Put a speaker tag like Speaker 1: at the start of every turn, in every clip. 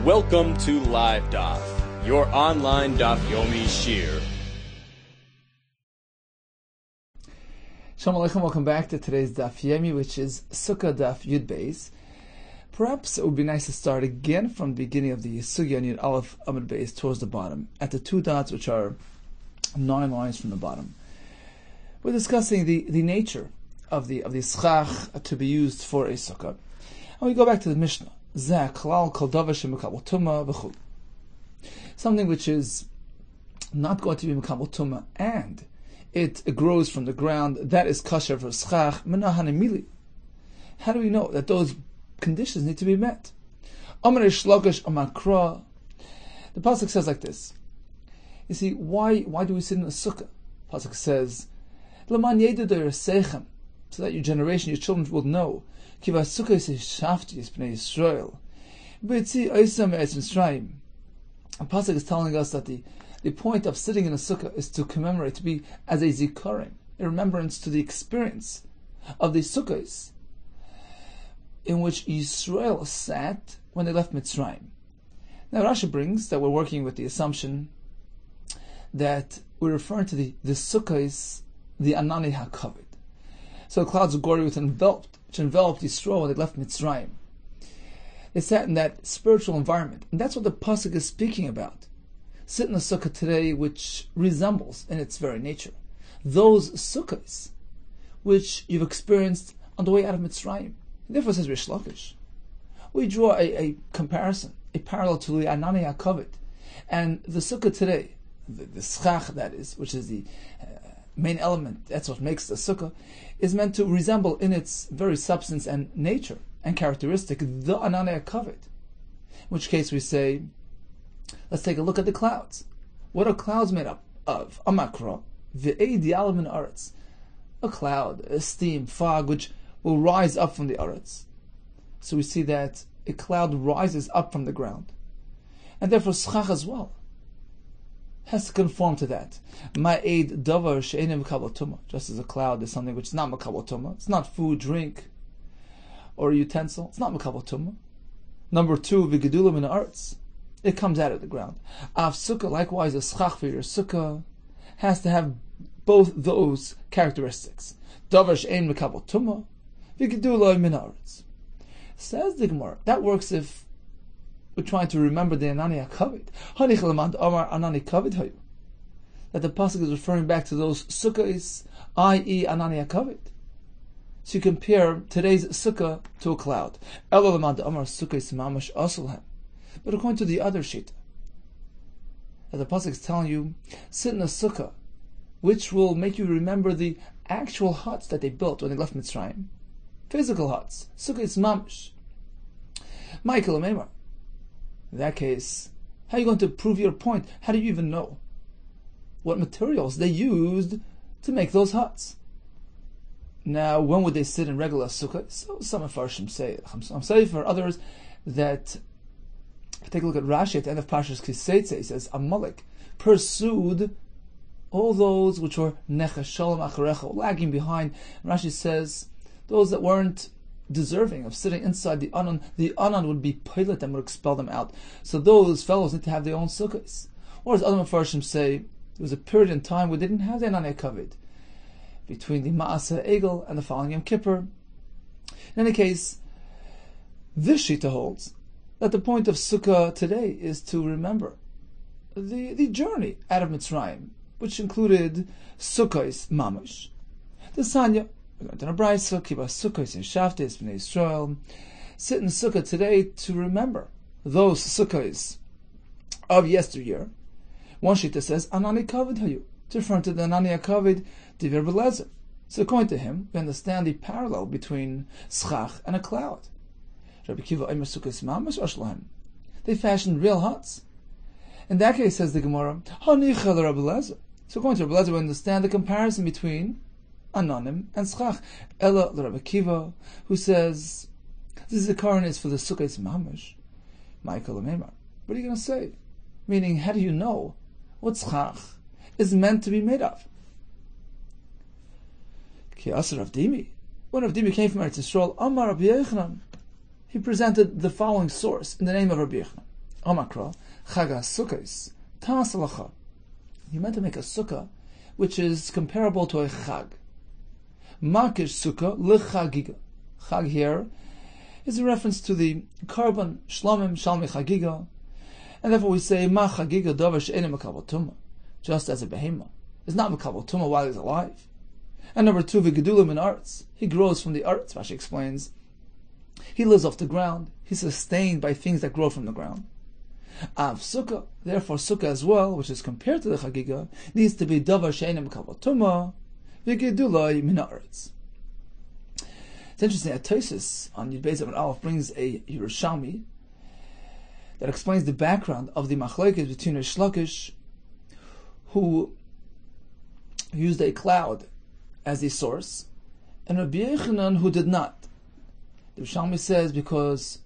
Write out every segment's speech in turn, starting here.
Speaker 1: Welcome to Live Daf, your online Daf Yomi Shir.
Speaker 2: Shalom Aleichem, welcome back to today's Daf Yomi, which is SUKKAH Daf Yud Beis. Perhaps it would be nice to start again from the beginning of the Sugya Yud Aleph Amud Beis towards the bottom, at the two dots which are 9 lines from the bottom. We're discussing the nature of the SUKKAH to be used for a sukkah. And we go back to the Mishnah. Something which is not going to be Mekabel Tumah and it grows from the ground, that is kosher for SUKKAH. How do we know that those conditions need to be met? The pasuk says like this. You see, why do we sit in a sukkah? The pasuk says, so that your generation, your children will know. The pasuk is telling us that the point of sitting in a sukkah is to commemorate, to be as a zikaron, a remembrance to the experience of the sukkahs in which Yisrael sat when they left Mitzrayim. Now Rashi brings that we're working with the assumption that we're referring to the sukkahs, the Anani HaKavod. So the clouds of glory which enveloped Yisrael when they left Mitzrayim. They sat in that spiritual environment, and that's what the pasuk is speaking about. Sit in a sukkah today which resembles in its very nature those sukkahs which you've experienced on the way out of Mitzrayim. Therefore, says Rish Lakish, we draw a comparison, a parallel to the Anani HaKavod, and the sukkah today, the SUKKAH that is, which is the main element, that's what makes the sukkah, is meant to resemble in its very substance and nature and characteristic the Anani HaKavod. In which case we say, let's take a look at the clouds. What are clouds made up of? A makra, ve'ei di'alam min aretz. A cloud, a steam, fog, which will rise up from the aretz. So we see that a cloud rises up from the ground. And therefore SUKKAH as well has to conform to that. Ma'ed davar she'enim mekabel tumah. Just as a cloud is something which is not mekabel tumah. It's not food, drink, or a utensil. It's not mekabel tumah. Number 2, v'gedula min haaretz. It comes out of the ground. Av sukkah, likewise, a SUKKAH for your sukkah has to have both those characteristics. Davar she'ein mekabel tumah, v'gedula min haaretz. Says the Gemara, that works if we're trying to remember the Anani HaKavod. That the pasuk is referring back to those sukkahs, i.e. Anani HaKavod. So you compare today's sukkah to a cloud. But according to the other shita, that the pasuk is telling you, sit in a sukkah, which will make you remember the actual huts that they built when they left Mitzrayim. Physical huts. Sukkah is mamash. Michael Amemar. In that case, how are you going to prove your point? How do you even know what materials they used to make those huts? Now, when would they sit in regular sukkah? So some Mefarshim say, I'm sorry for others, that take a look at Rashi at the end of Parshas Kiseitze. He says, Amalek pursued all those which were necha shalom acharecha, lagging behind. And Rashi says, those that weren't deserving of sitting inside the anan would be pilot and would expel them out. So those fellows need to have their own sukkahs. Or as other Mefarshim say, there was a period in time where they didn't have the Anani HaKavod, between the Ma'aseh Egel and the following Yom Kippur. In any case, this shita holds that the point of sukkah today is to remember the journey out of Mitzrayim, which included sukkahs mamash, the sanya. We're going to a brayso, kiba sukkahs and shaftes b'nei Yisrael. Sit in sukkah today to remember those sukkahs of yesteryear. One shita says Anani HaKavod hayu, to refer to the Anani HaKavod divrei Rabbi Lezer. So according to him, we understand the parallel between SUKKAH and a cloud. Rabbi Kiva Omer sukkahs mamash ashlohem. They fashioned real huts. In that case, says the Gemara, hanicha Rabbi Lezer. So according to Rabbi Lezer, we understand the comparison between Anonim and SUKKAH. Ella Rabbi Kiva, who says this zikaron is for the sukkahs mamash. Michael Amemar. What are you going to say? Meaning, how do you know what SUKKAH is meant to be made of? Ki Asar Rav Dimi. When Rav Dimi came from Eretz Yisrael, Amar Rabbi Yehuda, he presented the following source in the name of Rabbi Yehuda. Omakra, Chaga Sukkahs, Tasalacha. You meant to make a sukkah which is comparable to a chag. Makish sukkah lechagiga. Chag here is a reference to the carbon shlomim shalmi chagiga, and therefore we say ma chagiga davar she'enim makabel tumah, just as a behema is not makabel tumah while he's alive. And number two, v'gedulim in arts, he grows from the arts. Rashi explains, he lives off the ground. He's sustained by things that grow from the ground. Av sukkah, therefore sukkah as well, which is compared to the chagiga, needs to be davar she'enim makabel tumah, v'gedulai min arts. It's interesting that Tosfos on Yud Beis Amud Aleph brings a Yerushalmi that explains the background of the machlokes between Rish Lakish, who used a cloud as the source, and Rabbi Yechanan, who did not. The Yerushalmi says because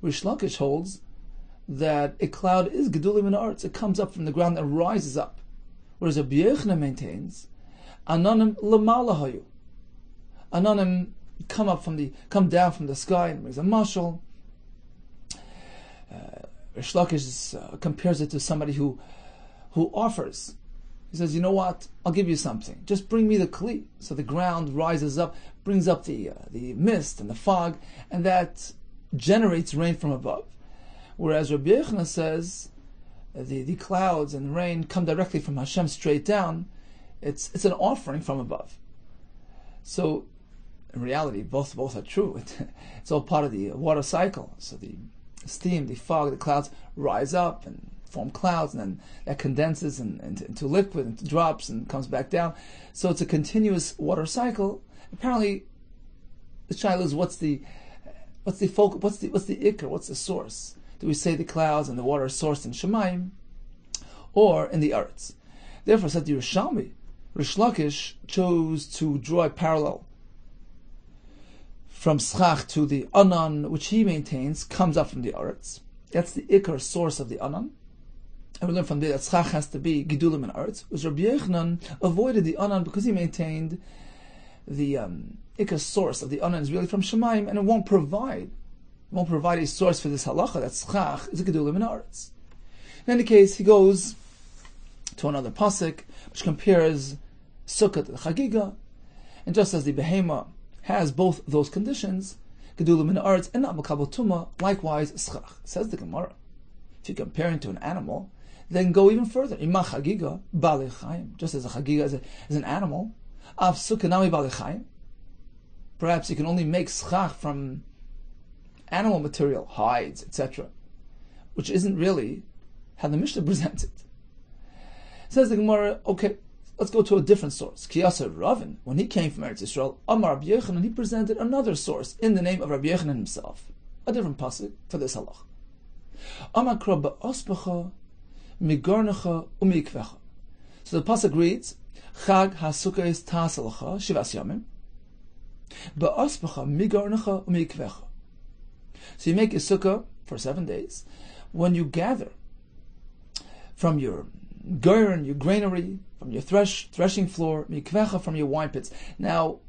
Speaker 2: Rish Lakish holds that a cloud is gedulim in arts, it comes up from the ground and rises up, whereas Rabbi Yechanan maintains anonim lamala hayu. Anonim come down from the sky, and brings a mashal. Rish Lakish compares it to somebody who offers. He says, you know what? I'll give you something. Just bring me the kli. So the ground rises up, brings up the mist and the fog, and that generates rain from above. Whereas Rabbi Yechanan says the clouds and rain come directly from Hashem straight down. It's an offering from above. So in reality, both are true. It's all part of the water cycle. So the steam, the fog, the clouds rise up and form clouds, and then that condenses into liquid, into drops, and comes back down. So it's a continuous water cycle. Apparently, the shaila is what's the focal, what's the ikar, what's the source? Do we say the clouds and the water are sourced in Shemayim or in the arts? Therefore, said the Yerushalmi, Rish Lakish chose to draw a parallel from SUKKAH to the Anan, which he maintains comes up from the arts. That's the ikar source of the Anan. And we learn from there that SUKKAH has to be Gedulim in arts, which Rabbi Yechanan avoided the Anan because he maintained the ikar source of the Anan is really from Shemayim, and it won't provide a source for this halacha that SUKKAH is a Gedulim in arts. In any case, he goes to another pasuk which compares Sukkah to the Chagiga, and just as the behema has both those conditions, Gedulim in arts and not makabel tumah, likewise SUKKAH. Says the Gemara, if you compare it to an animal, then go even further. Ima chagiga balei chayim, just as a chagiga is an animal. Av sukkah nami balei chayim. Perhaps you can only make SUKKAH from animal material, hides, etc., which isn't really how the Mishnah presents it. Says the Gemara, okay, let's go to a different source. Kiyasa Ravin, when he came from Eretz Yisrael, Amar Rabbi Yechanan, he presented another source in the name of Rabbi Yechanan himself, a different pasuk for this halach. Amakra ba'ospacha migarnacha umikvecha. So the pasuk reads, Chag hasukkahs tasalacha shivas yamim ba'ospacha migarnacha umikvecha. So you make a sukkah for 7 days. When you gather from your garden, your granary, from your threshing floor, mikvecha, from your wine pits. Now,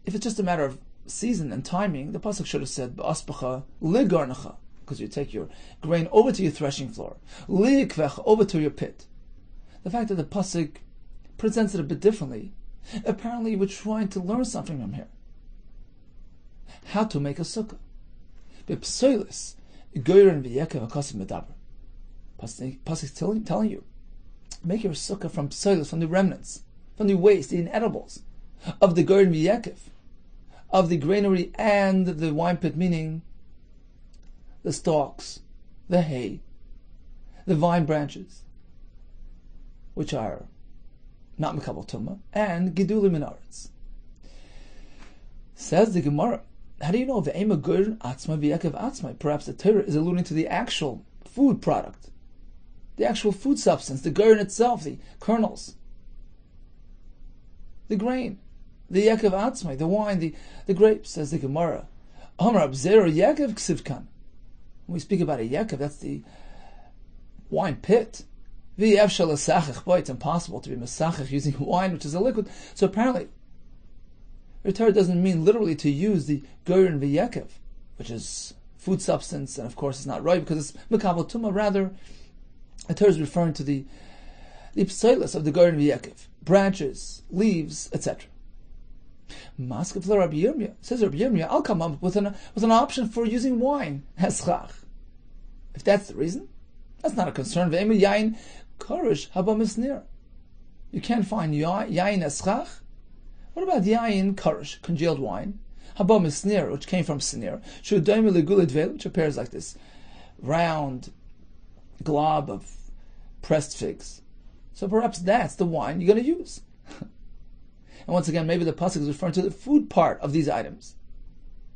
Speaker 2: if it's just a matter of season and timing, the pasuk should have said ba'aspacha ligarnacha, because you take your grain over to your threshing floor, likvecha, over to your pit. The fact that the pasuk presents it a bit differently, apparently we're trying to learn something from here. How to make a sukkah. B'psoilis goyren v'yekev akasim medaber. Pasuk telling you, make your sukkah from psoilis, from the remnants, from the waste, the inedibles of the goyren v'yekev, of the granary and the wine pit, meaning the stalks, the hay, the vine branches, which are not makabel tumah, and gedulim in arts. Says the Gemara, how do you know ve'ema goyren atzma v'yekev atzma? Perhaps the Torah is alluding to the actual food product, the actual food substance, the goyren itself, the kernels, the grain, the yekev atzmai, the wine, the grapes, says the Gemara. Amar abzera yekev ksivkan. When we speak about a yekev, that's the wine pit. V'yev shalasachich, boy, it's impossible to be masachich using wine, which is a liquid. So apparently, the Torah doesn't mean literally to use the goyren v'yekev, which is food substance, and of course it's not right because it's Mekabel Tumah. Rather, the Torah is referring to the psoilus of the garden of Yaakov, branches, leaves, etc. Maskef Rabbi Yirmiyah, says Rabbi Yirmiyah, I'll come up with an option for using wine as SUKKAH. If that's the reason, that's not a concern. Ve'emi yain karish haba misnir. You can't find yain as SUKKAH. What about yain karish, congealed wine? Haba misnir, which came from sinir. Shudaimi legulidvel, which appears like this round glob of pressed figs. So perhaps that's the wine you're going to use. And once again, maybe the pasuk is referring to the food part of these items.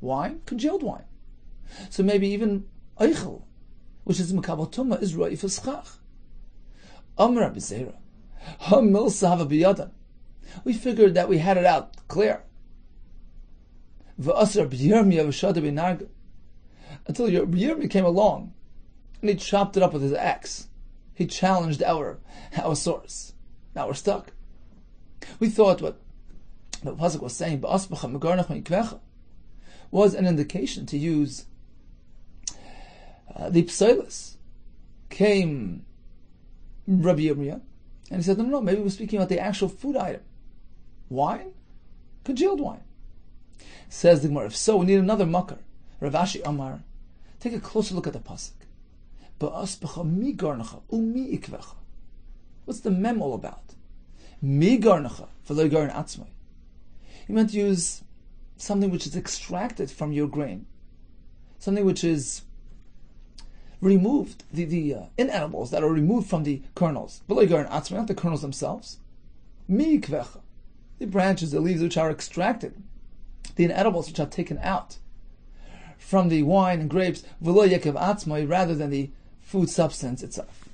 Speaker 2: Wine, congealed wine. So maybe even eichel, which is Mekabel Tumah, is roi for SUKKAH. Amr Rabbi Zera, ha milsa hava biyadan. We figured that we had it out clear. V'asar Rabbi Yirmiyah v'shada b'narga. Until Rabbi Yirmiyah came along and he chopped it up with his axe. He challenged our source. Now we're stuck. We thought what the pasuk was saying, was an indication to use the psoilus. Came Rabbi Yirmiyah, and he said, no, maybe we're speaking about the actual food item. Wine? Congealed wine. Says the Gemara, if so, we need another makar. Rav Ashi Amar, take a closer look at the pasuk. What's the mem all about? Mi garnacha for lo garn atzmai. You meant to use something which is extracted from your grain, something which is removed, the inedibles that are removed from the kernels. But lo garn atzmai, not the kernels themselves. Mi kvecha, the branches, the leaves which are extracted, the inedibles which are taken out from the wine and grapes, v'lo yekev atzmai, rather than the food substance itself.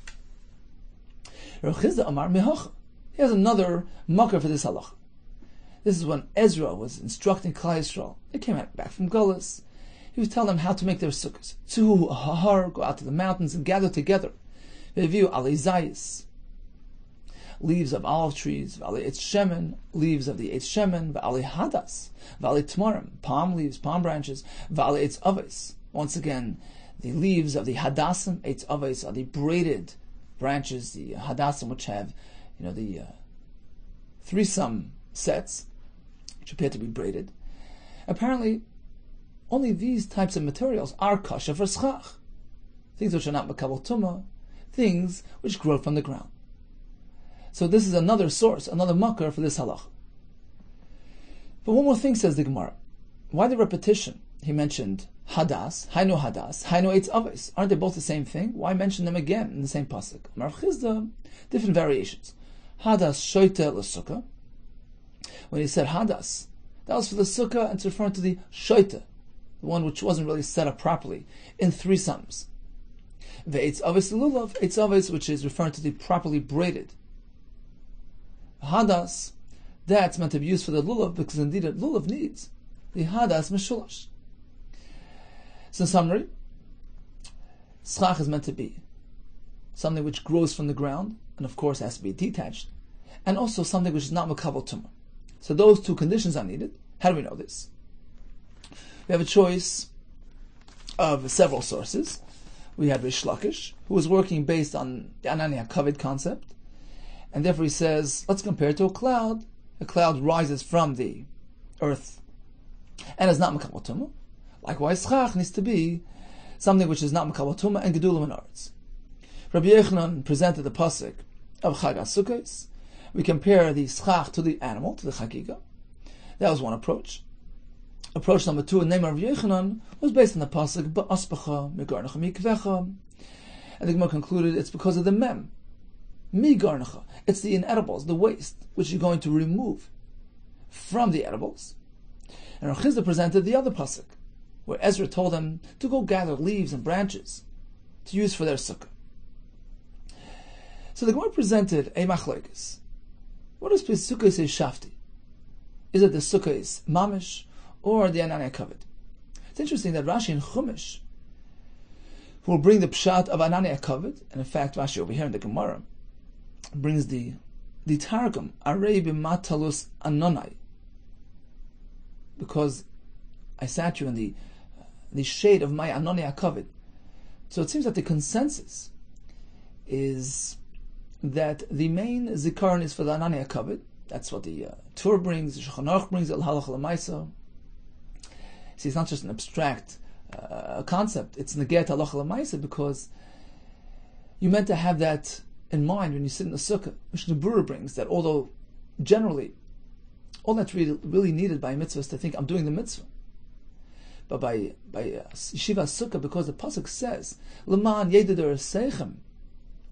Speaker 2: Rav Chizda Amar mehacha. He has another makar for this halach. This is when Ezra was instructing Klal Yisrael. They came back from Gullus. He was telling them how to make their sukkahs. Tzuhu ahar, go out to the mountains and gather together. Ve'viu alei zayis, leaves of olive trees, v'alei eitz shemen, leaves of the eitz shemen, v'alei hadas, v'alei tmarim, palm leaves, palm branches, v'alei eitz avos. Once again, the leaves of the hadasim, eitz avos, are the braided branches, the hadasim which have, the threesome sets, which appear to be braided. Apparently, only these types of materials are kosher for SUKKAH. Things which are not Mekabel Tumah, things which grow from the ground. So this is another source, another makar for this halach. But one more thing, says the Gemara. Why the repetition? He mentioned hadas, hainu eitz avos. Aren't they both the same thing? Why mention them again in the same pasuk? Rav Chizda, different variations. Hadas shoite l'sukkah. When he said hadas, that was for the sukkah, and it's referring to the shoite, the one which wasn't really set up properly, in three sums. Ve'etz avos lulav, eitz avos, which is referring to the properly braided. Hadas, that's meant to be used for the lulav, because indeed a lulav needs the hadas meshulash. So in summary, SUKKAH is meant to be something which grows from the ground, and of course has to be detached, and also something which is not Mekabel Tumah. So those two conditions are needed. How do we know this? We have a choice of several sources. We have Rish Lakish, who was working based on the Anani HaKavod concept, and therefore he says, let's compare it to a cloud. A cloud rises from the earth and is not Mekabel Tumah. Likewise, SUKKAH needs to be something which is not Mekabel Tumah and Gedulim and Aretz. Rabbi Yehuda presented the pasuk of Chag HaSukkos. We compare the SUKKAH to the animal, to the Chagiga. That was one approach. Approach number two, in the name of Rabbi Yehuda, was based on the pasuk Ba'aspacha Migarnacha Mikvecha, and the Gemara concluded it's because of the mem Migarnacha. It's the inedibles, the waste, which you're going to remove from the edibles. And Rav Chizda presented the other pasuk, where Ezra told them to go gather leaves and branches to use for their sukkah. So the Gemara presented a machlokes. What does sukkah say shafti? Is it the sukkah is mamish or the Anani HaKavod? It's interesting that Rashi in Chumash will bring the pshat of Anani HaKavod, and in fact Rashi over here in the Gemara brings the targum arei b'matalus anonai, because I sat you in the the shade of my Anani HaKavod. So it seems that the consensus is that the main zikaron is for the Anani HaKavod. That's what the Torah brings, the Shulchan Aruch brings, the Halach L'Maisa. See, it's not just an abstract concept, it's Neget Halach L'Maisa, because you're meant to have that in mind when you sit in the sukkah. Mishnah Berurah brings that although generally all that's really needed by a mitzvah is to think I'm doing the mitzvah, but by yeshiva sukkah, because the pasuk says L'man yedider seichem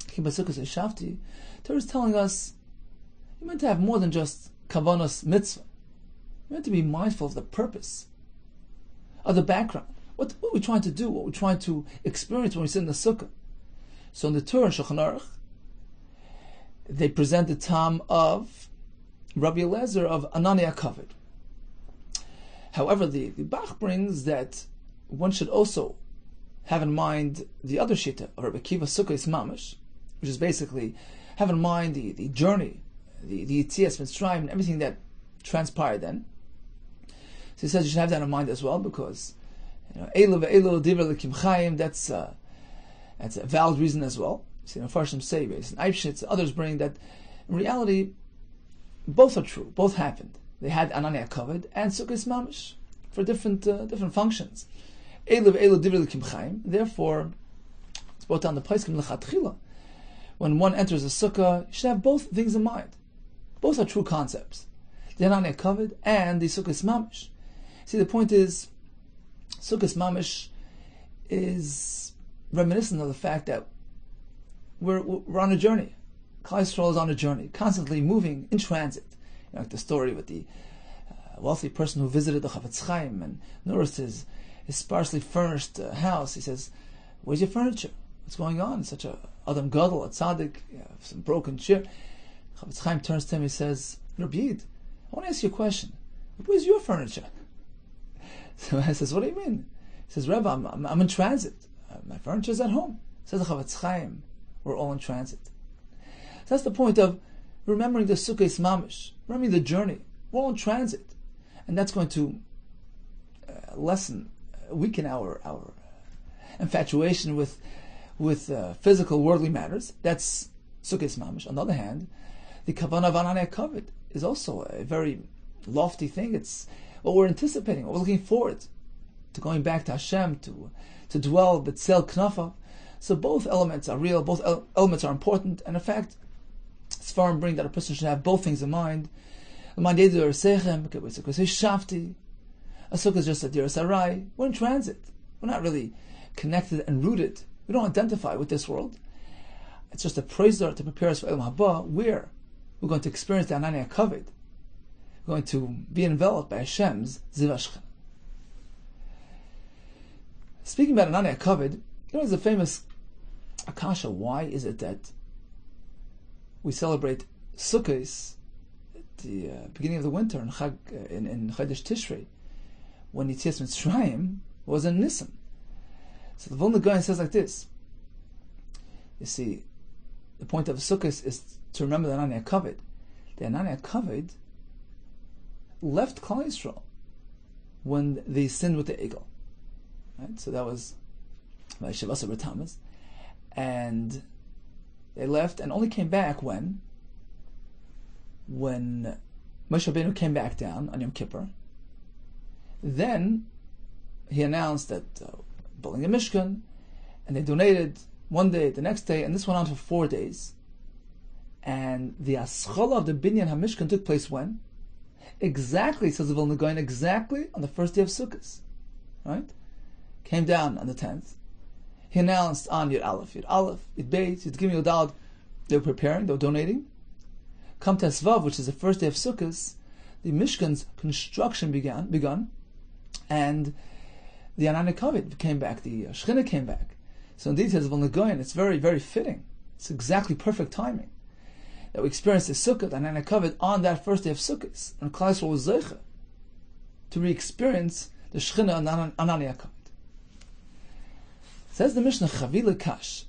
Speaker 2: ki b'sukkah seishavti, Torah is telling us you're meant to have more than just kavanos mitzvah. You're meant to be mindful of the purpose, of the background, what we're trying to do, what we're trying to experience when we sit in the sukkah. So in the Torah and Shulchan Aruch, they present the tam of Rabbi Eliezer of Anani HaKavod. However, the Bach brings that one should also have in mind the other shita of Rabbi Akiva Sukkos Mamish, which is basically have in mind the journey, the Yitzias Mitzrayim, and everything that transpired then. So he says you should have that in mind as well, because Elu ve'elu divrei l'kim chayim, that's a valid reason as well. See, Farshim say, and Eibshitz, others bring that in reality both are true, both happened. They had Anani HaKavod and Sukkos Mamish for different functions. Elu ve'elu divrei l'kim chayim. Therefore, it's brought down the Paiskim l'chatchila. When one enters a sukkah, you should have both things in mind. Both are true concepts: the Anani HaKavod and the Sukkos Mamish. See, the point is, Sukkos Mamish is reminiscent of the fact that we're on a journey. Klal Yisrael is on a journey, constantly moving in transit. Like the story with the wealthy person who visited the Chavetz Chaim and noticed his sparsely furnished house. He says, "Where's your furniture? What's going on? Such a Adam Gadol, a tzaddik, some broken chair." Chavetz Chaim turns to him. He says, "Rabbi Yid, I want to ask you a question. Where's your furniture?" So I says, "What do you mean?" He says, "Rebbe, I'm in transit. My furniture's at home." Says the Chavetz Chaim, "We're all in transit." So that's the point of remembering the Sukkos Mamish, remembering the journey. We're all in transit, and that's going to weaken our infatuation with physical, worldly matters. That's Sukkos Mamish. On the other hand, the Kavanah of Anani HaKavod is also a very lofty thing. It's what we're anticipating, what we're looking forward to, going back to Hashem, to dwell b'tzel knafav. So both elements are real, both elements are important, and in fact, Sfarim bring that a person should have both things in mind. A sukkah is just a dir sarai. We're in transit. We're not really connected and rooted. We don't identify with this world. It's just a praiser to prepare us for Elam Haba, where we're going to experience the Anani HaKavod. We're going to be enveloped by Hashem's Zivashcha. Speaking about Anani HaKavod, there's a famous Akasha. Why is it that we celebrate Sukkos at the beginning of the winter in Chodesh Tishrei, when Yitzias Mitzrayim was in Nisan? So the Vilna Gaon says like this. You see, the point of Sukkos is to remember the Anani HaKavod. The Anani HaKavod left Klal Yisrael when they sinned with the Egel. Right? So that was by Shavasa B'Tammuz, and they left and only came back when Moshe Rabbeinu came back down on Yom Kippur. Then he announced that building a Mishkan, and they donated one day, the next day, and this went on for 4 days. And the Aschala of the Binyan HaMishkan took place when? Exactly, says the Vilna Gaon, exactly on the first day of Sukkot. Right? Came down on the 10th. He announced on Yud Aleph, Yud Beis, Yud Gimel, Yud Daled, they were preparing, they were donating. Come Tesvav, which is the first day of Sukkot, the Mishkan's construction begun, and the Anani HaKavod came back, the Shechina came back. So indeed, says Vilna Gaon, it's very, very fitting. It's exactly perfect timing that we experience the Sukkot, Anani HaKavod, on that first day of Sukkot. And Klal Yisrael was zeicha to re-experience the Shechina and Anani HaKavod. Says the Mishnah, Chavila Kash.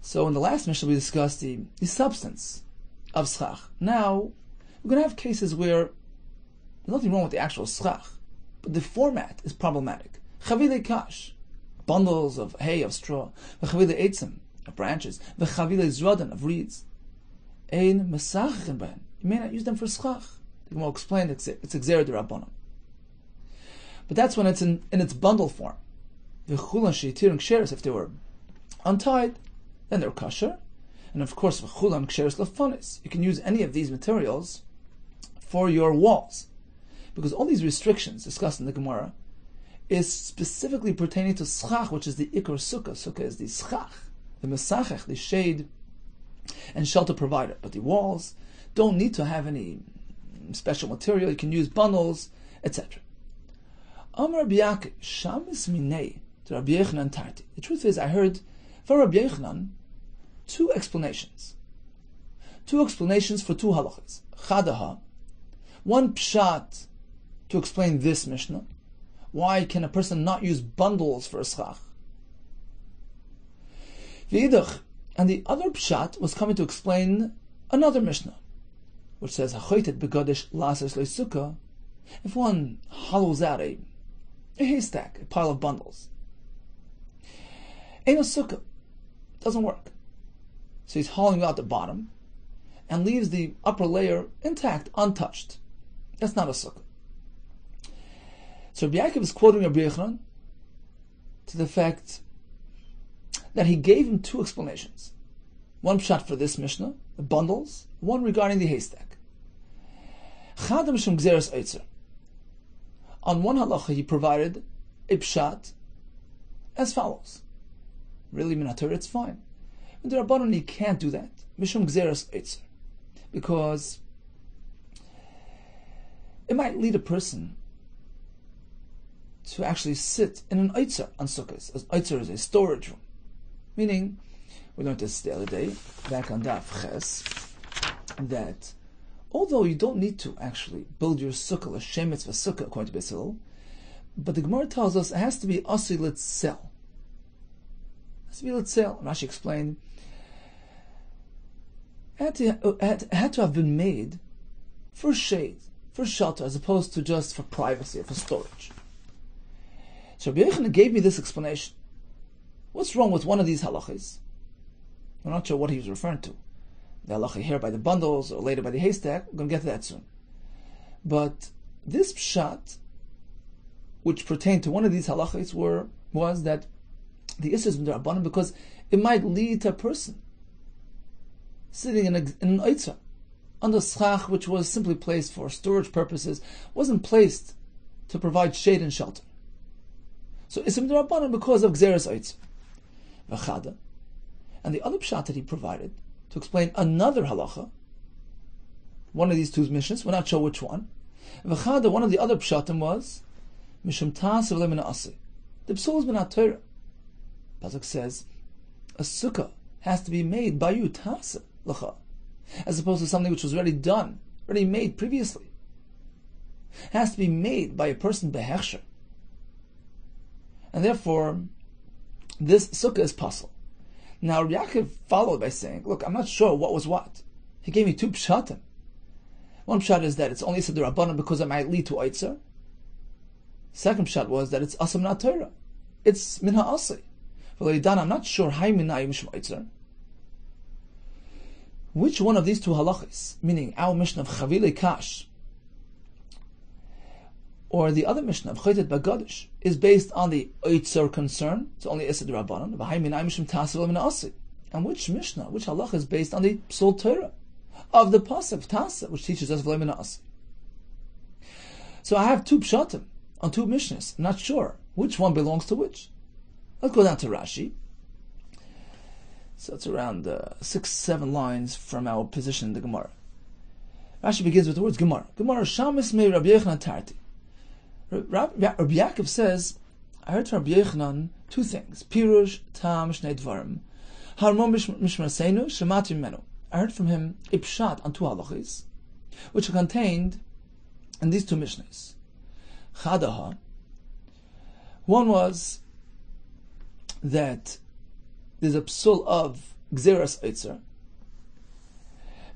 Speaker 2: So in the last Mishnah we discussed the substance of SUKKAH. Now, we're going to have cases where there's nothing wrong with the actual SUKKAH, but the format is problematic. Chavile kash, bundles of hay, of straw. V'chavile eitzim, of branches. V'chavile zradan, of reeds. Ein mesachchen ben. You may not use them for schach. The Gemara will explain it's exer d'Rabbanan. But that's when it's in its bundle form. V'chulan she'itirin ksheres, if they were untied, then they're kosher. And of course, v'chulan ksheres lefanis. You can use any of these materials for your walls. Because all these restrictions discussed in the Gemara is specifically pertaining to schach, which is the ikar sukkah. Sukkah is the schach, the mesachech, the shade and shelter provider. But the walls don't need to have any special material. You can use bundles, etc. Amar Rabbi Yaakov, shamis minei to Rabbi Yehuda Tarti. The truth is, I heard for Rabbi Yehuda two explanations. Two explanations for two halachas. Chadaha, one pshat to explain this Mishnah. Why can a person not use bundles for a schach? V'idach, and the other pshat was coming to explain another Mishnah, which says, "Hachoitet begodesh lases leisukkah." If one hollows out a haystack, a pile of bundles, ain't a sukkah, doesn't work. So he's hollowing out the bottom and leaves the upper layer intact, untouched. That's not a sukkah. So Rabbi Yaakov is quoting Rabbi Yehuda to the fact that he gave him two explanations. One pshat for this Mishnah, the bundles, one regarding the haystack. Chadam shem gzeres eitzer. On one halacha he provided a pshat as follows. Really, minator, it's fine. But the Rabbanon, he can't do that. Mishum gzeres eitzer. Because it might lead a person to actually sit in an eitzer on Sukkot. As eitzer is a storage room. Meaning, we learned this the other day, back on Daf Ches, that although you don't need to actually build your sukkah, a shem mitzvah sukkah, according to Beis Hillel, but the Gemara tells us it has to be asi litzel. It has to be litzel. Rashi explained, it had to have been made for shade, for shelter, as opposed to just for privacy or for storage. So Rabbi Yehuda gave me this explanation. What's wrong with one of these halachas? I'm not sure what he was referring to. The halacha here by the bundles or later by the haystack. We're going to get to that soon. But this pshat, which pertained to one of these halachas, was that the issue is d'Rabbanan because it might lead to a person sitting in an eitzer under schach, which was simply placed for storage purposes, wasn't placed to provide shade and shelter. So isim d'Rabbanan because of gzeres eitzer. V'chada. And the other pshat that he provided to explain another halacha, one of these two missions, we're not sure which one. V'chada, one of the other pshatim was mishum ta'aseh v'lo min ha'aseh. The psul is min ha'torah. Pasuk says a sukkah has to be made by you ta'aseh l'cha, as opposed to something which was already done, already made previously. It has to be made by a person behechsher. And therefore, this sukkah is possible. Now, Rabbi Yaakov followed by saying, look, I'm not sure what was what. He gave me two pshatim. One pshat is that it's only said d'Rabbanan because it might lead to eitzer. Second pshat was that it's asam na Torah. It's min ha'aseh. I'm not sure how minayim mishum eitzer. Which one of these two halachas, meaning our Mishnah of Chavile Kash, or the other Mishnah of Choytet Bagadish, is based on the Eitzer concern, it's only Esed Rabbanan, and which Mishnah, which halacha is based on the Psul Torah of the Pasuk Tasa, which teaches us V'lo min ha'aseh. So I have two pshatim on two Mishnahs. I'm not sure which one belongs to which. Let's go down to Rashi. So it's around 6-7 lines from our position in the Gemara. Rashi begins with the words Gemara. Gemara Shamis me Rabbi Yehuda Tarti. Rabbi Yaakov says, I heard from Rabbi Yehuda two things. Pirush tam shnei dvarim. Harmon mishmarseinu shemati menu. I heard from him a pshat on two halachis, which are contained in these two mishnahs. Chadaha. One was that there's a psul of gzeras eitzer.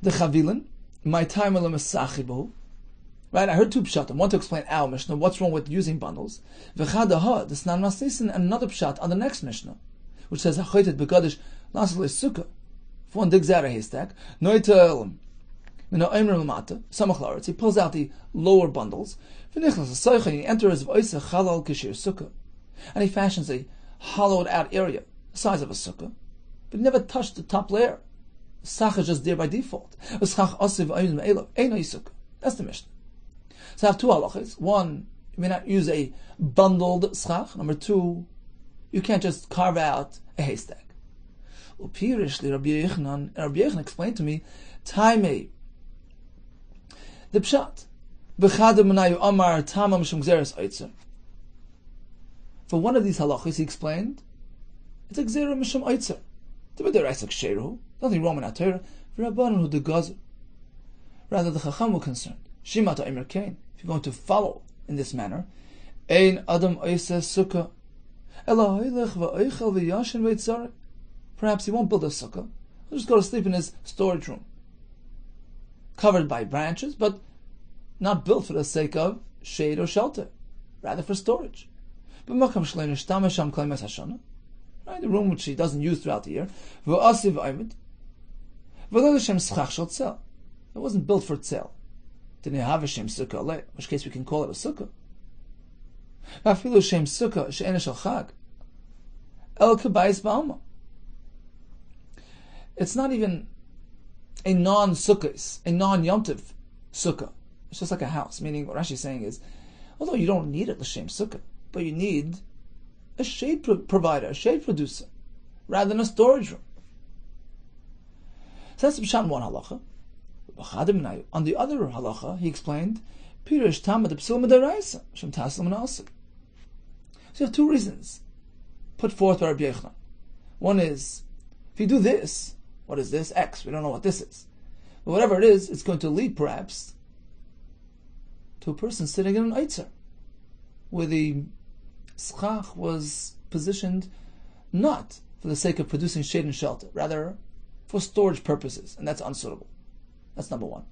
Speaker 2: The chavilin, my time alamesachibu, Right? I heard two pshatim. One to explain our Mishnah, what's wrong with using bundles. V'chadaha, the Snan Masnisin, and another pshat on the next Mishnah, which says, Hachaytet begadish nasle sukkah. If one digs out a haystack, noitel mino mata samach laaretz, he pulls out the lower bundles. V'nichlas asaycha, he enters v'oisa chalal kishir sukkah, and he fashions a hollowed out area, the size of a sukkah, but he never touched the top layer. The schach is just there by default. That's the Mishnah. So I have two halachas. One, you may not use a bundled schach. Number two, you can't just carve out a haystack. Upirishli Rabbi Yehuda explained to me, Taimei, the pshat, b'chadam menayu amar tama mishum gzeres oitzer. For one of these halachas, he explained, it's a gzera mishum oitzer. To be the reisek sheru, nothing wrong in our Torah. V'rabbanan hu de gazer. Rather, the chacham were concerned. Shima to Eimer Kain. If you're going to follow in this manner, Ein Adam Oiseh Sukkah. Ela Hoylech v'Oichel v'Yashin v'Yitzarek. Perhaps he won't build a sukkah. He'll just go to sleep in his storage room, covered by branches, but not built for the sake of shade or shelter, rather for storage. B'makam shlein ishtameh sham kleimes hashana. Right, the room which he doesn't use throughout the year. V'Asiv Oimid. V'Lo l'Shem Schach Shel Tzel. It wasn't built for tzel. Didn't have a shem sukkah, in which case we can call it a sukkah. Afilu shem sukkah she'ena shel chag. El kabayis ba'alma. It's not even a non-sukkah, a non-yomtiv sukkah. It's just like a house. Meaning, what Rashi is saying is, although you don't need it l'shem sukkah, but you need a shade provider, a shade producer, rather than a storage room. So that's the pshat in one halacha. On the other halacha, he explained, Pirish Tamad Psil Medaraisa, Shem Taslim and Asik. So you have two reasons put forth by Rabbi Yehuda. One is, if you do this, what is this? X. We don't know what this is. But whatever it is, it's going to lead perhaps to a person sitting in an Eitzer, where the schach was positioned not for the sake of producing shade and shelter, rather for storage purposes, and that's unsuitable. That's number one.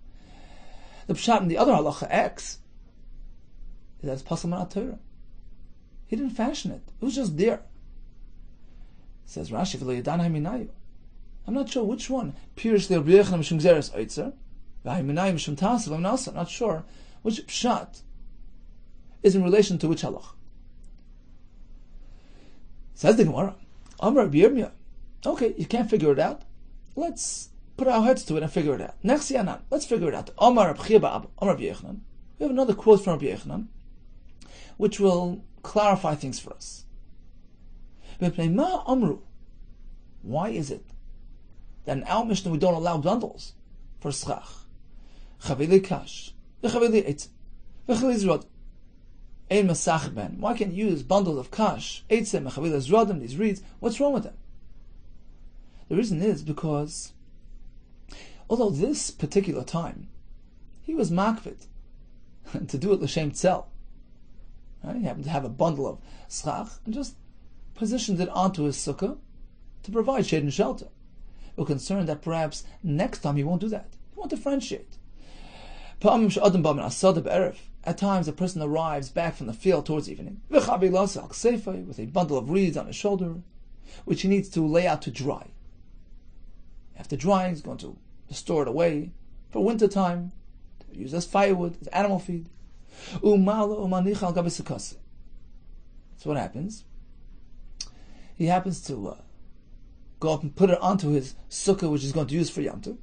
Speaker 2: The pshat in the other halacha X is that it's pasal manat Torah. He didn't fashion it; it was just there. Says Rashi, "V'lo yadan haminayu." I'm not sure which one. Pirish Rabbi Yehuda mishum gzeres oitzer, v'haminayu mishum tasav. I'm also not sure which pshat is in relation to which halacha. Says the Gemara, Amar Rabbi Yirmiyah. Okay, you can't figure it out. Let's put our heads to it and figure it out. Next Yanan, let's figure it out. Amar Rabbi Yehuda, Amar Rabbi Yehuda. We have another quote from Rabbi Yehuda, which will clarify things for us. Why is it that in our Mishnah we don't allow bundles for schach? Chavili kash, v'chavili eitz, v'chavili zrod. Ein masach ben. Why can't you use bundles of kash, eitzim, v'chavili zrodim, these reeds? What's wrong with them? The reason is because, although this particular time, he was makvid to do it l'shem tzel. Right? He happened to have a bundle of schach and just positioned it onto his sukkah to provide shade and shelter. We're concerned that perhaps next time he won't do that. He won't differentiate. At times a person arrives back from the field towards evening with a bundle of reeds on his shoulder, which he needs to lay out to dry. After drying, he's going to store it away for winter time, to use as firewood, as animal feed. So what happens? He happens to go up and put it onto his sukkah, which he's going to use for Yom Tov.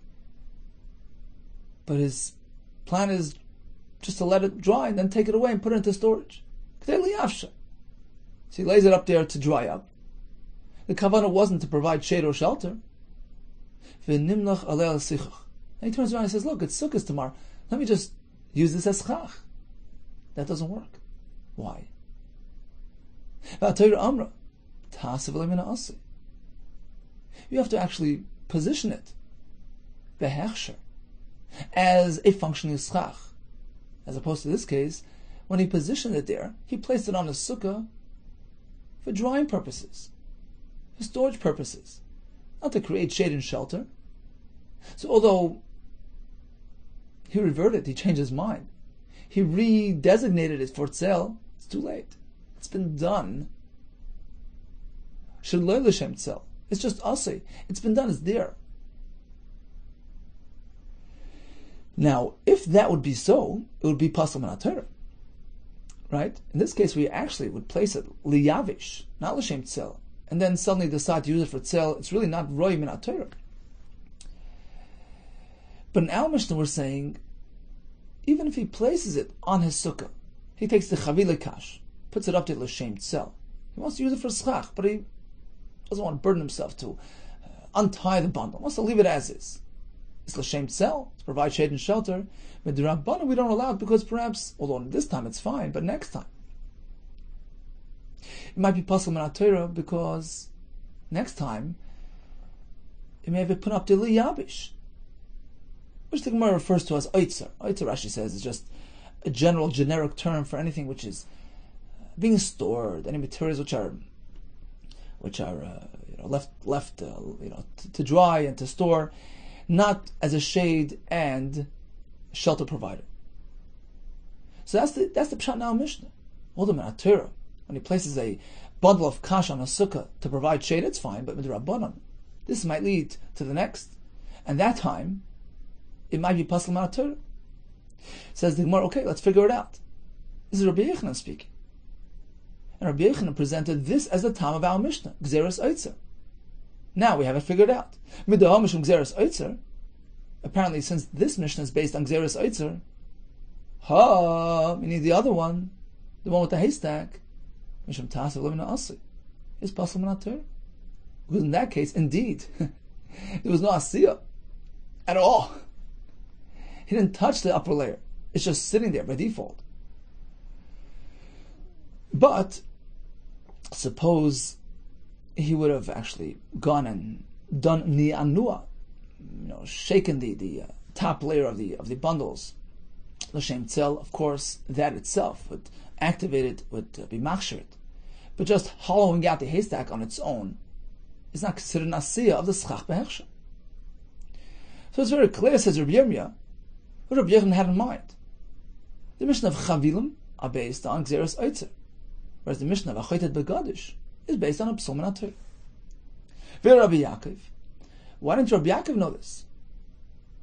Speaker 2: But his plan is just to let it dry and then take it away and put it into storage. So he lays it up there to dry up. The kavanah wasn't to provide shade or shelter. And he turns around and says, look, it's sukkahs tomorrow. Let me just use this as schach. That doesn't work. Why? You have to actually position it as a functioning schach. As opposed to this case, when he positioned it there, he placed it on his sukkah for drying purposes, for storage purposes, not to create shade and shelter. So although he reverted, he changed his mind, he redesignated it for tzel, it's too late. It's been done. Shaloi l'shem tzel. It's just asay. It's been done. It's there. Now, if that would be so, it would be pasal min haTorah, right? In this case, we actually would place it liyavish, not l'shem tzel, and then suddenly decide to use it for tzel. It's really not roi min haTorah. But in our Mishnah, we're saying, even if he places it on his sukkah, he takes the chavile kash, puts it up to l'shem tzel. He wants to use it for schach, but he doesn't want to burden himself to untie the bundle. He wants to leave it as is. It's l'shem tzel, to provide shade and shelter. But the Rabbana we don't allow it because perhaps, although this time it's fine, but next time it might be pasal min haTorah because next time it may have been put up to liyabish, which the Gemara refers to as oitzer. Oitzer, Rashi says, is just a general, generic term for anything which is being stored, any materials which are left to dry and to store, not as a shade and shelter provider. So that's the pshat now Mishnah. Although min haTorah, when he places a bundle of kash on a sukkah to provide shade, it's fine. But midrabanan, this might lead to the next, and that time it might be pasal min haTorah. Says the Gemara, okay, let's figure it out. This is Rabbi Yehuda speaking. And Rabbi Yehuda presented this as the time of our Mishnah, Gzeres Oitzer. Now we have it figured out. Mid'ah mishum Gzeres Oitzer. Apparently, since this Mishnah is based on Gzeres Oitzer, we need the other one, the one with the haystack, mishum tasav lemina asi, is pasal min haTorah. Because in that case, indeed, there was no asiyah at all. He didn't touch the upper layer. It's just sitting there by default. But suppose he would have actually gone and done ni'anua, shaken the top layer of the bundles. L'shem tzel, of course, that itself would activate it, would be machshir it. But just hollowing out the haystack on its own is not considered an asiyah of the schach behechsha. So it's very clear, says Rabbi Yirmiyah, what Rabbi Yehuda had in mind. The Mishnah of Chavilim are based on Gzeres Oitzer, whereas the Mishnah of Achotet Begadish is based on a Psul min haTorah. Very Rabbi Yaakov. Why didn't Rabbi Yaakov know this?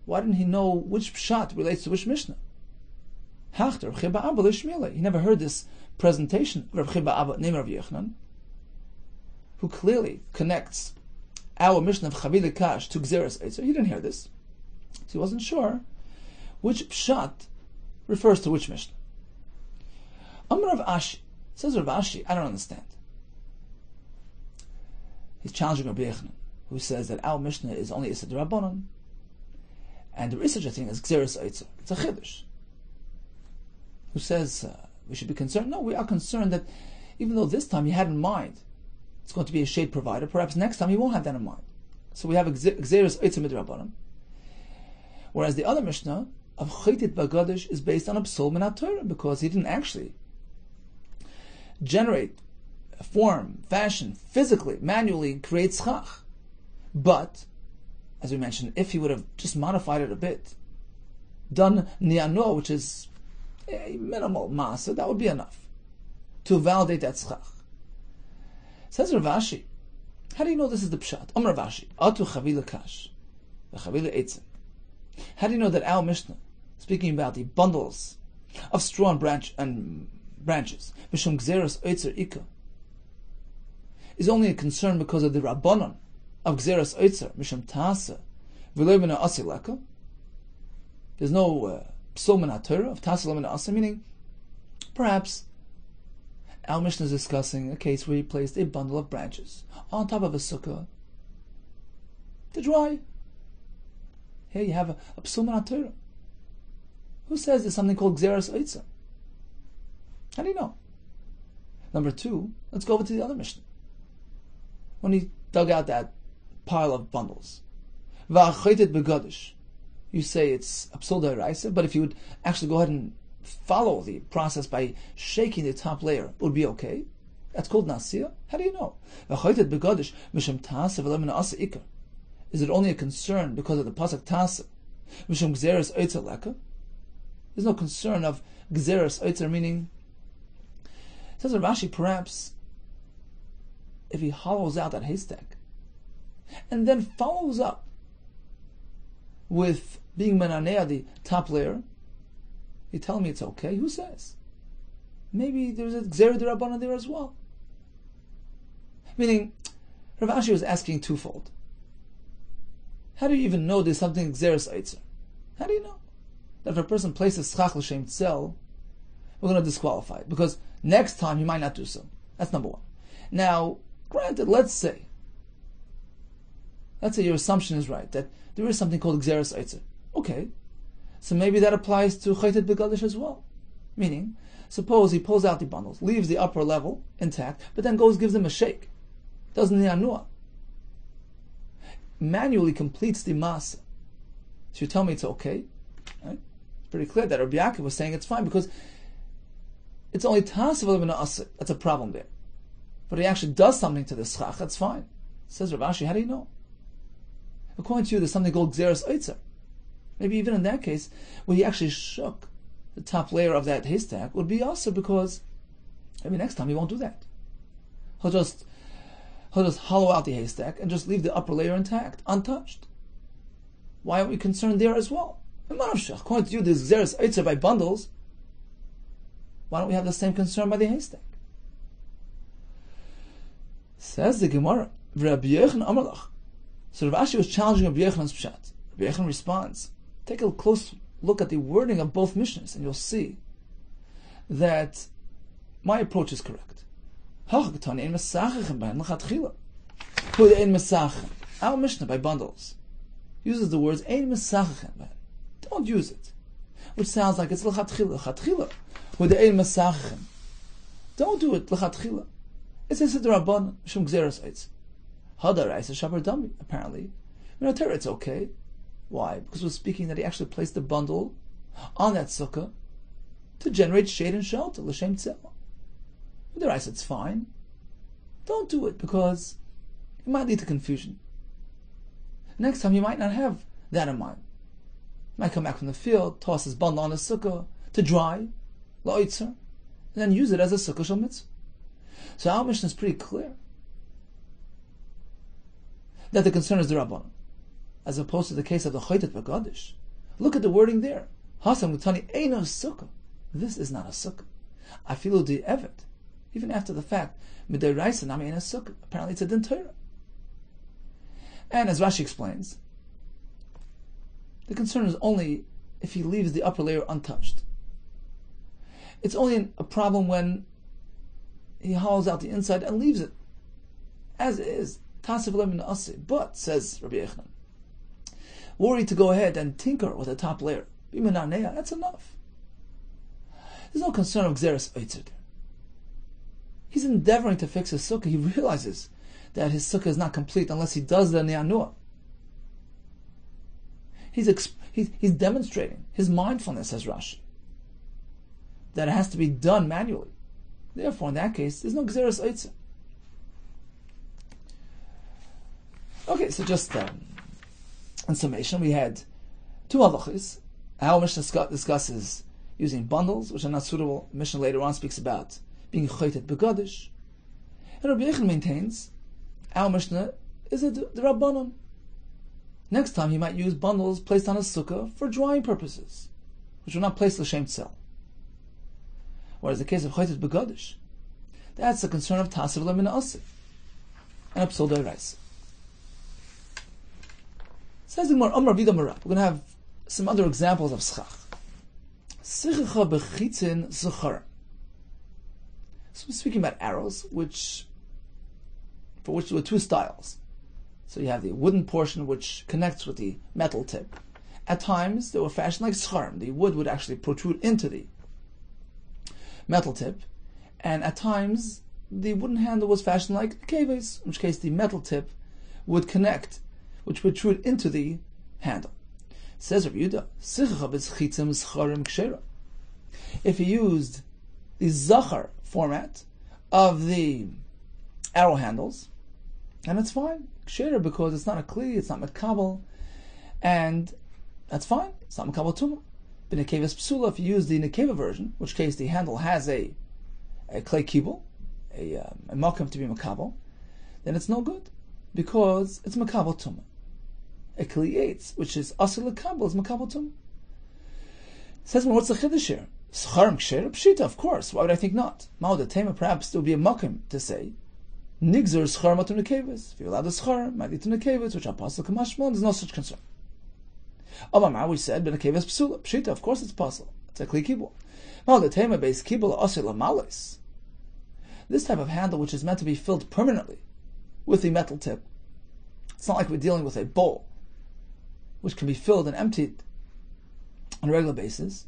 Speaker 2: Why didn't he know which pshat relates to which Mishnah? He never heard this presentation of Rabbi Chiba named Rabbi Yochanan, who clearly connects our Mishnah of Chavile Kash to Gzeres Oitzer. He didn't hear this, so he wasn't sure which pshat refers to which Mishnah. Amar Rav Ashi, says Rav Ashi, I don't understand. He's challenging Rabbi Yehuda, who says that our Mishnah is only Issa D'Rabbanan, and there is such a thing as Gzeres Oitzer. It's a chiddush. Who says we should be concerned? No, we are concerned that even though this time he had in mind it's going to be a shade provider, perhaps next time he won't have that in mind. So we have Gzeres Oitzer Midrabanan. Whereas the other Mishnah of Chotet Begadish is based on a Psul min haTorah, because he didn't actually generate, form, fashion, physically, manually create schach. But, as we mentioned, if he would have just modified it a bit, done ni'ano, which is a minimal masa, that would be enough to validate that schach. Says Rav Ashi, how do you know this is the pshat? Rav Ashi, atu chavile kash, v'chavile eitzim. How do you know that our Mishnah, speaking about the bundles of straw and branches, mishum gzeros oitzer ika, is only a concern because of the rabbanon of gzeros oitzer mishum tasa v'lo mina asilaka? There's no psul min haTorah of tasa lo mina asa, meaning perhaps our Mishnah is discussing a case where he placed a bundle of branches on top of a sukkah to dry. Here you have a psul min haTorah. Who says there's something called gzeros oitzer? How do you know? Number two, let's go over to the other Mishnah. When he dug out that pile of bundles, v'achotet begadish, you say it's a psul d'oraisa, but if you would actually go ahead and follow the process by shaking the top layer, it would be okay. That's called nasiyah. How do you know? V'achotet begadish mishum tasa v'lo mina asa ikar. Is it only a concern because of the pasuk tasa mishum gzeres oitzer leka? There's no concern of Gzeres Eitzer, meaning, says Rashi, perhaps if he hollows out that haystack and then follows up with being Menanea, the top layer, you tell me it's okay? Who says? Maybe there's a Gzera D'Rabbanan there as well. Meaning, Rav Ashi was asking twofold. How do you even know there's something Gzeres Eitzer? How do you know that if a person places Schach L'Shem Tzel, we're going to disqualify it? Because next time he might not do so. That's number one. Now, granted, let's say your assumption is right, that there is something called Gzeres Eitzer. Okay, so maybe that applies to Chaytet Begadish as well. Meaning, suppose he pulls out the bundles, leaves the upper level intact, but then gives them a shake. Doesn't the Anua. Manually completes the Masa. So you tell me it's okay? Right? It's pretty clear that Rabbi Yaakov was saying it's fine because it's only Tasavul ibn Asir. That's a problem there. But he actually does something to the Schach, that's fine. Says Rav Ashi, how do you know? According to you, there's something called Gzeres Eitzer. Maybe even in that case, where he actually shook the top layer of that haystack, would be Asir because maybe next time he won't do that. He'll just hollow out the haystack and just leave the upper layer intact, untouched. Why aren't we concerned there as well? According to you, there's Gzeres Eitzer by bundles. Why don't we have the same concern by the haystack? Says the Gemara, Rabbi Yechon Amalach. So Rav Ashi was challenging Rabbi Yechon's pshat. Rabbi Yechon responds, take a close look at the wording of both Mishnahs, and you'll see that my approach is correct. Our Mishnah by bundles uses the words ein mesachachem. Don't use it, which sounds like it's l'chatchila. With the ein mesachachem, don't do it l'chatchila. It's a sidrabban shum gzeres eitz. Hadarais a shabar dami. Apparently, it's okay. Why? Because we're speaking that he actually placed the bundle on that sukkah to generate shade and shelter l'shem tzel. Hadarais, it's fine. Don't do it because it might lead to confusion. Next time, you might not have that in mind. You might come back from the field, toss his bundle on his sukkah to dry, la'oitzer, and then use it as a sukkah shel mitzvah. So our mission is pretty clear that the concern is the Rabbanan, as opposed to the case of the Chaytet Begadish. Look at the wording there. Hasam Gutani Eino Sukkah. This is not a sukkah. Afilu di Evet. Even after the fact, Midiraisa Nami Eino Sukkah. Apparently it's a din Torah. And as Rashi explains, the concern is only if he leaves the upper layer untouched. It's only a problem when he hollows out the inside and leaves it as is. But, says Rabbi Yehuda, worried to go ahead and tinker with the top layer, that's enough. There's no concern of Gzeres Eitzer there. He's endeavoring to fix his sukkah. He realizes that his sukkah is not complete unless he does the ni'anua. He's demonstrating his mindfulness, says Rashi, that it has to be done manually. Therefore, in that case, there's no Gzeres Eitzer. Okay, so just in summation, we had two halachas. Our Mishnah discusses using bundles, which are not suitable. The Mishnah later on speaks about being chaytet begadish. And Rabbi Yechon maintains our Mishnah is the Rabbanon. Next time he might use bundles placed on a sukkah for drying purposes, which will not place l'shem tzel. Whereas the case of chaytet begadish, that's a concern of tasav lemin asif and a psal d'oraisa. Says the Gemara, Amar Vida Marab. We're going to have some other examples of SUKKAH. SUKKAH bechitzin zechar. So we're speaking about arrows, for which there were two styles. So you have the wooden portion which connects with the metal tip. At times they were fashioned like scharim. The wood would actually protrude into the metal tip, and at times the wooden handle was fashioned like keves, in which case the metal tip would connect, which would protrude into the handle. Says Rabbi Yehuda, if he used the zachar format of the arrow handles, and it's fine, ksheira, because it's not a kli, it's not makabel, and that's fine, it's not makabel tumah. B'nekevas psula, if you use the nekeva version, in which case the handle has a clay kibble, a makam to be makabel, then it's no good, because it's makabel tumah. A klietz, which is asur l'kabel, is makabel tumah. Says, well, what's the chiddush here? Scharim ksher pshita, of course. Why would I think not? Ma'od tema, perhaps there would be a makam to say nigzer schar matum nekevas. If you allow the schar, might lead to nekevas, which are possible kamashmon. There's no such concern. Amar, we said, b'nekevas psula pshita. Of course, it's possible. It's a kli kibul. Ma'od tema base kibul asur l'malis. This type of handle, which is meant to be filled permanently with the metal tip, it's not like we're dealing with a bowl, which can be filled and emptied on a regular basis.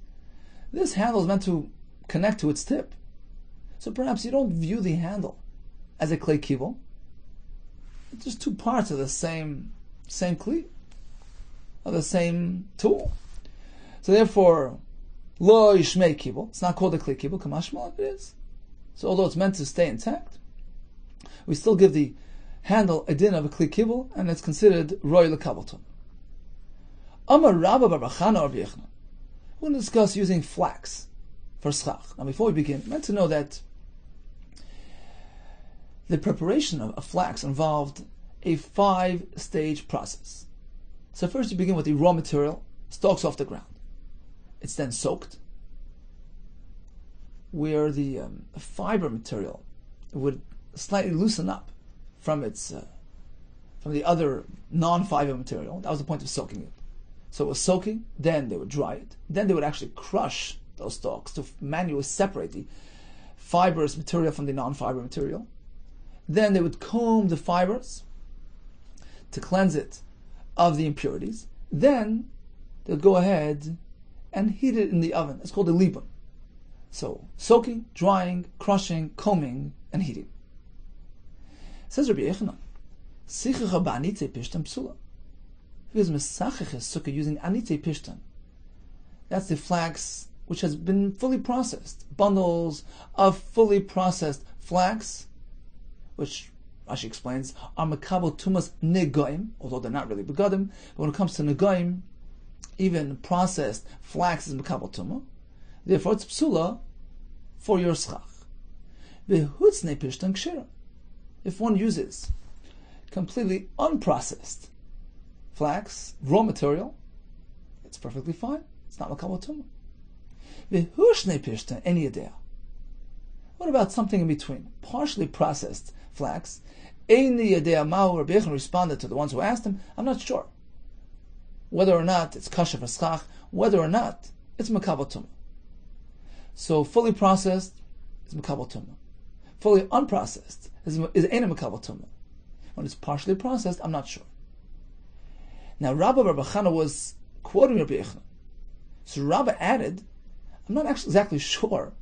Speaker 2: This handle is meant to connect to its tip. So perhaps you don't view the handle as a clay kibble. It's just two parts of the same kli, of the same tool. So therefore, lo yishmei kibble. It's not called a clay kibble. Kamashmal, it is. So although it's meant to stay intact, we still give the handle a din of a kli kibble, and it's considered roy l'kabelton. Amar Rabba bar Bachana or Rabbi Yehuda. We're going to discuss using flax for SUKKAH. Now before we begin, I meant to know that the preparation of flax involved a 5-stage process. So first you begin with the raw material, stalks off the ground. It's then soaked, where the fiber material would slightly loosen up from its from the other non-fiber material. That was the point of soaking it. So it was soaking, then they would dry it, then they would actually crush those stalks to manually separate the fibrous material from the non-fiber material. Then they would comb the fibers to cleanse it of the impurities. Then they'll go ahead and heat it in the oven. It's called a libun. So soaking, drying, crushing, combing, and heating. Says Rabbi Yehuda, "Sikkaha ba'anitei pishtan psula." Because mesachech is sukkah using anitei pishtan. That's the flax which has been fully processed. Bundles of fully processed flax, which Rashi explains are makabel tumas negoim, although they're not really begadim. But when it comes to negoim, even processed flax is makabel tumah. Therefore, it's psula for your SUKKAH. V'hutzne pishtan kshira. If one uses completely unprocessed flax, raw material, it's perfectly fine. It's not makabel tumah. V'hushne pishtan any idea. What about something in between? Partially processed flax. Any idea ma'u Rabbi Yehuda responded to the ones who asked him, I'm not sure whether or not it's kosher for SUKKAH, whether or not it's makabel tumah. So fully processed is makabel tumah. Fully unprocessed is ain't makabel tumah. When it's partially processed, I'm not sure. Now Rabba bar Bachana was quoting Rabbi Yehuda. So Rabba added, I'm not actually exactly sure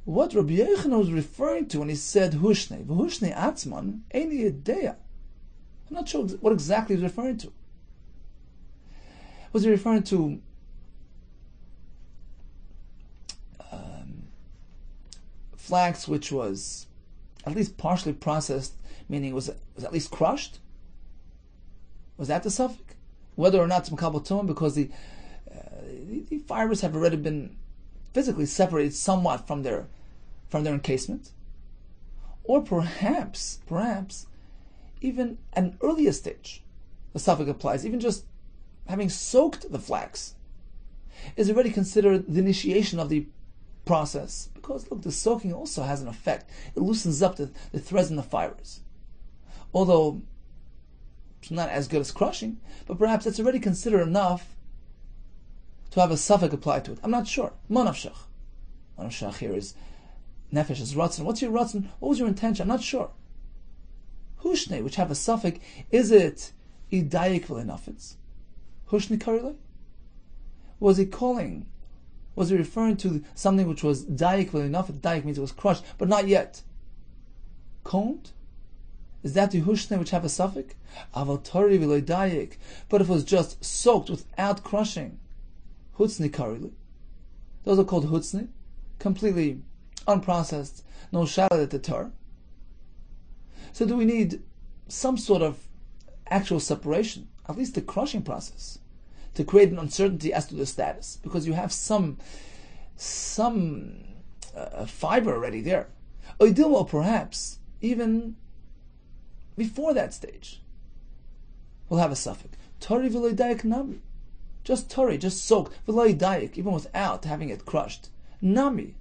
Speaker 2: what Rabbi Yehuda was referring to when he said hushne. V'hushne atzman eini idea. I'm not sure what exactly he was referring to. Was he referring to flax which was at least partially processed, meaning it was at least crushed? Was that the suffix? Whether or not it's makabel tumah because the fibers have already been physically separated somewhat from their encasement, or perhaps even at an earlier stage, the suffix applies. Even just having soaked the flax is already considered the initiation of the process, because look, the soaking also has an effect. It loosens up the threads and the fibers. Although it's not as good as crushing, but perhaps it's already considered enough to have a suffix applied to it. I'm not sure. Manavshach. Manavshach here is nefesh is ratzon. What's your ratzon? What was your intention? I'm not sure. Hushne, which have a suffix, is it idayik v'lenafitz? Hushne karile? Was he referring to something which was dayik v'lenafitz? Dayik means it was crushed, but not yet combed? Is that the hushne which have a suffix? Aval v'lo dayik. But if it was just soaked without crushing, hutzne karile. Those are called hutzne, completely unprocessed, no shalat at the tar. So do we need some sort of actual separation, at least the crushing process, to create an uncertainty as to the status, because you have some fiber already there. Or perhaps even before that stage, we'll have a suffix. Tori v'lo dayak nami. Just tori, just soaked. V'lo dayak, even without having it crushed. Nami.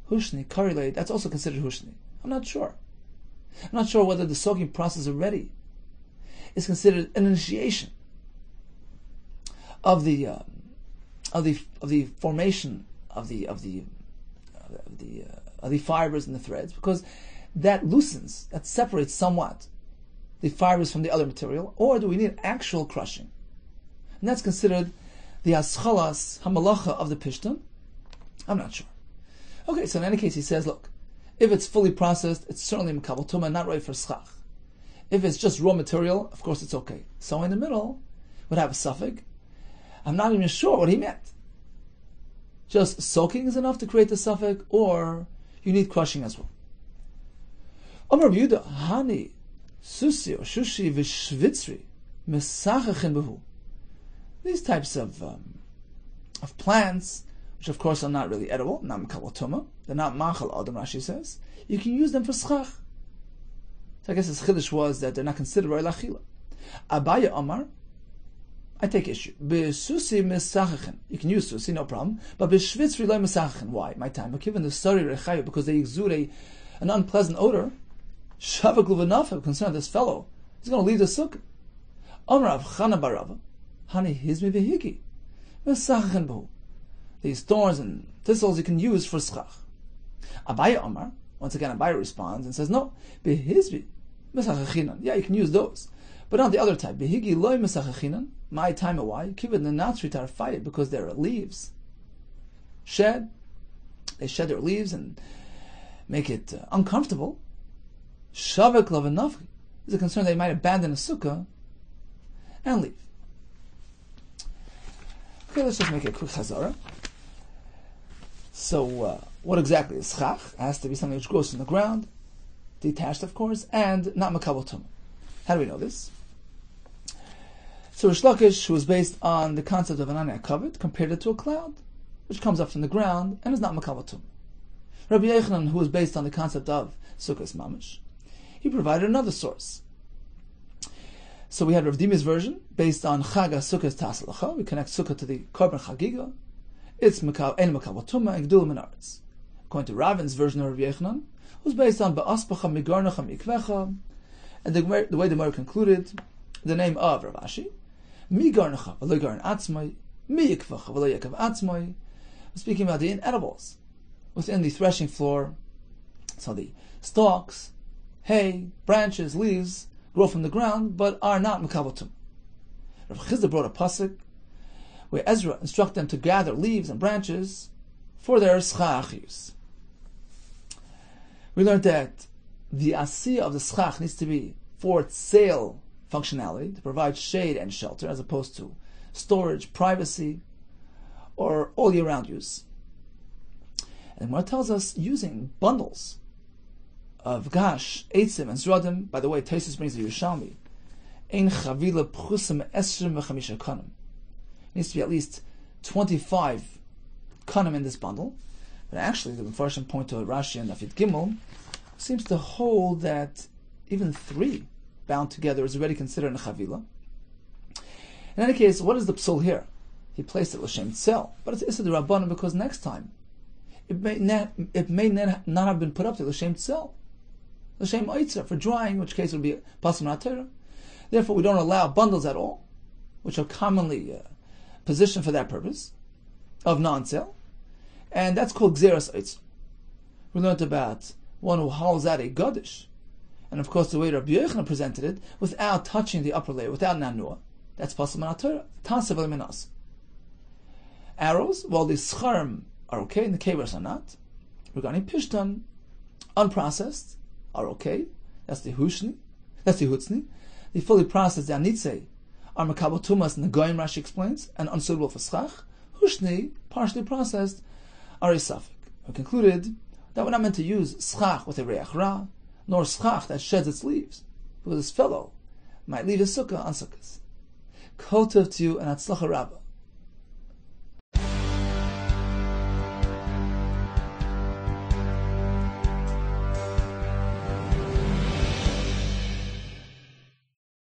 Speaker 2: Hushni, karilei, that's also considered hushni. I'm not sure. I'm not sure whether the soaking process already is considered an initiation of the formation of the fibers and the threads, because that loosens, that separates somewhat the fibers from the other material. Or do we need actual crushing? And that's considered the aschalas hamalacha of the pishton. I'm not sure. Okay, so in any case, he says, look, if it's fully processed, it's certainly mekabel tumah, not right for schach. If it's just raw material, of course it's okay. So in the middle would have a suffix. I'm not even sure what he meant. Just soaking is enough to create the suffix, or you need crushing as well. Amar Rabbi Yehuda, hani susi or shushi v'shvitzri mesachachin behu. These types of plants, which of course are not really edible, not mekabel tumah, they're not machal adam, Rashi says, you can use them for schach. So I guess his chiddush was that they're not considered roy lachila. Abaya Amar, I take issue. Besusi misachachin. You can use susi, no problem. But b'shvitzri loy misachachin. Why? My time. But given the story rechayu, because they exude an unpleasant odor, shavak luvanafa, concerned this fellow, he's going to leave the sukkah. Amar of Chana barava, hani hizmi v'higi, misachachin b'hu. These thorns and thistles you can use for schach. Abaya Amar, once again Abaya responds and says, no, behizbi, misachachinan. Yeah, you can use those. But not the other type. Behigi loy misachachinan. My time why? Kibbutz the natsri tarfaya, because there are leaves. They shed their leaves and make it uncomfortable. Shavak lavanafri is a concern they might abandon a sukkah and leave. Okay, let's just make a quick chazara. So, what exactly is schach? It has to be something which grows from the ground, detached of course, and not mekabel tumah. How do we know this? So Rish Lakish, who was based on the concept of an anei kavod, compared it to a cloud, which comes up from the ground and is not mekabel tumah. Rabbi Yehuda, who was based on the concept of sukkahs mamish, he provided another source. So we had Rav Dimi's version, based on chaga sukkahs tasalacha. We connect sukkah to the korban chagiga. It's en mekabel tumah and gdul menaretz. According to Ravin's version of Rabbi Yehuda, was based on ba'aspacha migarnacha mikvecha, and the way the Gemara concluded, the name of Rav Ashi, mi garnacha v'lo garn atzmai, mi yikvacha v'lo yikav atzmai, speaking about the inedibles within the threshing floor. So the stalks, hay, branches, leaves grow from the ground, but are not mekabel tumah. Rav Chizda brought a pasuk where Ezra instructed them to gather leaves and branches for their schach use. We learned that the asiyah of the schach needs to be for its sale functionality, to provide shade and shelter, as opposed to storage, privacy, or all year-round use. And the Gemara tells us using bundles of gash, eitzim, and zradim. By the way, Taisus brings the Yerushalmi. Ein chavila pchusim esrim v'chamisha kanim. Needs to be at least 25 kanim in this bundle. But actually, the Mepharshim point to Rashi and Nafid Gimel seems to hold that even 3 bound together is already considered a chavila. In any case, what is the psul here? He placed it l'shem tzel, but it's issa d'rabbanan because next time it may not have been put up to l'shem tzel, l'shem oitzer, for drying, in which case it would be pasum na'torah. Therefore, we don't allow bundles at all, which are commonly positioned for that purpose of non-tzel, and that's called gzeras oitzer. We learned about one who hauls out a gadish, and of course the way Rabbi Yehuda presented it, without touching the upper layer, without nanua, that's pasum na'torah. Tasav eliminas. Arrows, while the scharim are okay and the kavers are not, regarding pishtan, unprocessed, are okay. That's the hushni. That's the hutzni. The fully processed, the anitze, are mekabel tumas, and the goyim, Rashi explains, and unsuitable for schach. Hushni, partially processed, are a suffix. We concluded that we're not meant to use schach with a reach ra, nor schach that sheds its leaves, because this fellow might leave his sukkah on sukkahs. Kol tov to you and atzlacha rabbah.